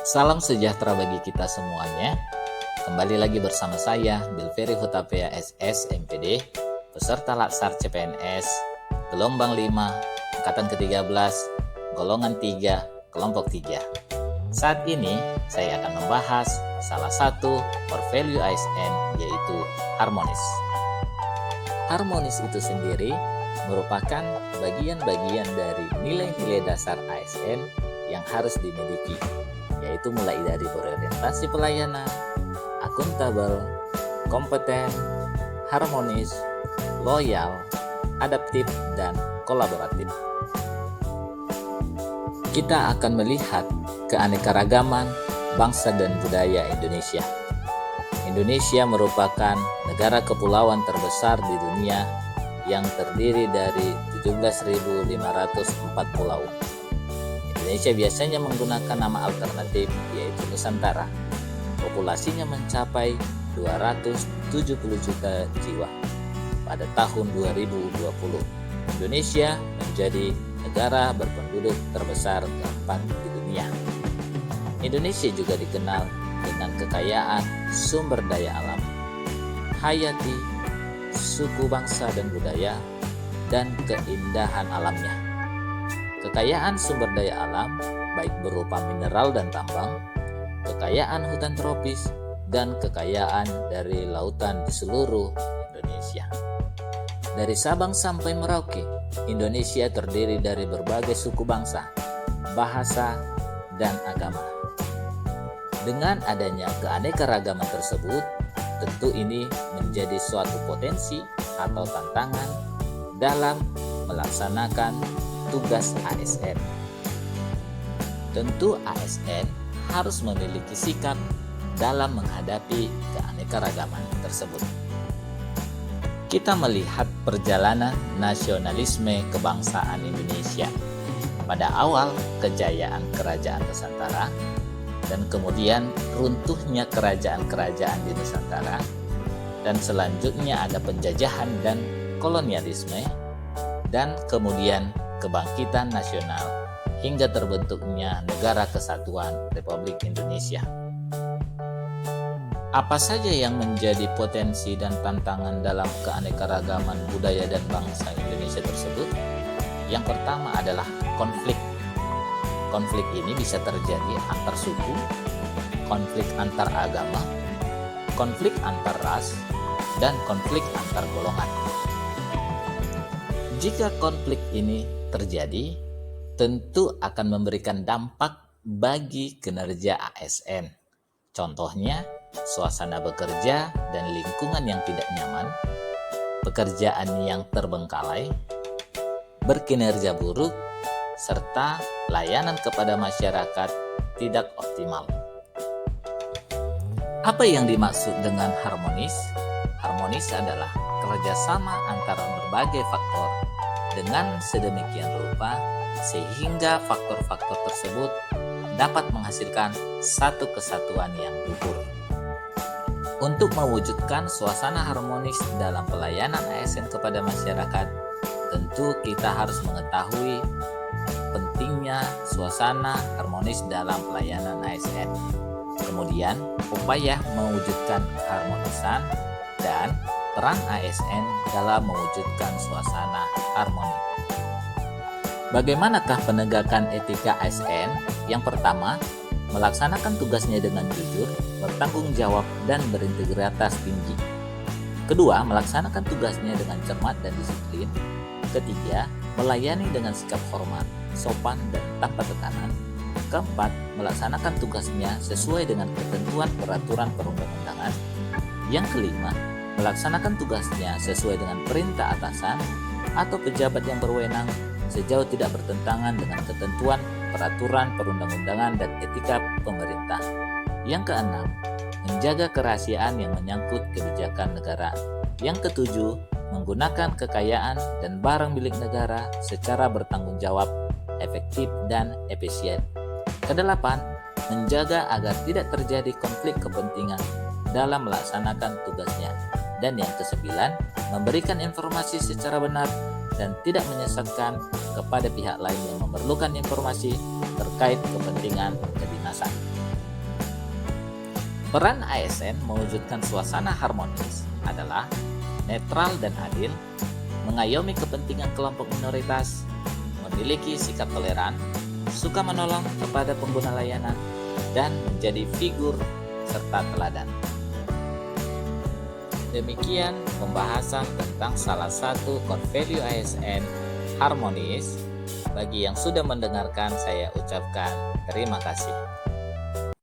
Salam sejahtera bagi kita semuanya. Kembali lagi bersama saya, Bilveri Hutapea SS MPD, peserta Latsar CPNS, gelombang 5, angkatan ke-13, golongan 3, kelompok 3. Saat ini, saya akan membahas salah satu core value ASN, yaitu harmonis. Harmonis itu sendiri merupakan bagian-bagian dari nilai-nilai dasar ASN yang harus dimiliki, yaitu mulai dari berorientasi pelayanan, akuntabel, kompeten, harmonis, loyal, adaptif, dan kolaboratif. Kita akan melihat keanekaragaman bangsa dan budaya Indonesia. Indonesia merupakan negara kepulauan terbesar di dunia yang terdiri dari 17.504 pulau. Indonesia biasanya menggunakan nama alternatif, yaitu Nusantara. Populasinya mencapai 270 juta jiwa. Pada tahun 2020, Indonesia menjadi negara berpenduduk terbesar keempat di dunia. Indonesia juga dikenal dengan kekayaan sumber daya alam, hayati, suku bangsa dan budaya, dan keindahan alamnya. Kekayaan sumber daya alam, baik berupa mineral dan tambang, kekayaan hutan tropis, dan kekayaan dari lautan di seluruh Indonesia. Dari Sabang sampai Merauke, Indonesia terdiri dari berbagai suku bangsa, bahasa, dan agama. Dengan adanya keanekaragaman tersebut, tentu ini menjadi suatu potensi atau tantangan dalam melaksanakan tugas ASN. Tentu ASN harus memiliki sikap dalam menghadapi keanekaragaman tersebut. Kita melihat perjalanan nasionalisme kebangsaan Indonesia pada awal kejayaan Kerajaan Nusantara dan kemudian runtuhnya kerajaan-kerajaan di Nusantara, dan selanjutnya ada penjajahan dan kolonialisme, dan kemudian kebangkitan nasional hingga terbentuknya Negara Kesatuan Republik Indonesia. Apa saja yang menjadi potensi dan tantangan dalam keanekaragaman budaya dan bangsa Indonesia tersebut? Yang pertama adalah konflik. Konflik ini bisa terjadi antar suku, konflik antar agama, konflik antar ras, dan konflik antar golongan. Jika konflik ini terjadi, tentu akan memberikan dampak bagi kinerja ASN. Contohnya, suasana bekerja dan lingkungan yang tidak nyaman, pekerjaan yang terbengkalai, berkinerja buruk, serta layanan kepada masyarakat tidak optimal. Apa yang dimaksud dengan harmonis? Harmonis adalah kerjasama antara berbagai faktor dengan sedemikian rupa sehingga faktor-faktor tersebut dapat menghasilkan satu kesatuan yang luhur. Untuk mewujudkan suasana harmonis dalam pelayanan ASN kepada masyarakat, tentu kita harus mengetahui pentingnya suasana harmonis dalam pelayanan ASN. Kemudian, upaya mewujudkan keharmonisan dan peran ASN dalam mewujudkan suasana harmoni. Bagaimanakah penegakan etika ASN? Yang pertama, melaksanakan tugasnya dengan jujur, bertanggung jawab, dan berintegritas tinggi. Kedua, melaksanakan tugasnya dengan cermat dan disiplin. Ketiga, melayani dengan sikap hormat, sopan, dan tanpa tekanan. Keempat, melaksanakan tugasnya sesuai dengan ketentuan peraturan perundang-undangan. Yang kelima, melaksanakan tugasnya sesuai dengan perintah atasan atau pejabat yang berwenang sejauh tidak bertentangan dengan ketentuan peraturan perundang-undangan dan etika pemerintah. Yang keenam, menjaga kerahasiaan yang menyangkut kebijakan negara. Yang ketujuh, menggunakan kekayaan dan barang milik negara secara bertanggung jawab, efektif, dan efisien. Kedelapan, menjaga agar tidak terjadi konflik kepentingan dalam melaksanakan tugasnya. Dan yang kesembilan, memberikan informasi secara benar dan tidak menyesatkan kepada pihak lain yang memerlukan informasi terkait kepentingan kedinasan. Peran ASN mewujudkan suasana harmonis adalah netral dan adil, mengayomi kepentingan kelompok minoritas, memiliki sikap toleran, suka menolong kepada pengguna layanan, dan menjadi figur serta teladan. Demikian pembahasan tentang salah satu core value ASN, harmonis. Bagi yang sudah mendengarkan, saya ucapkan terima kasih.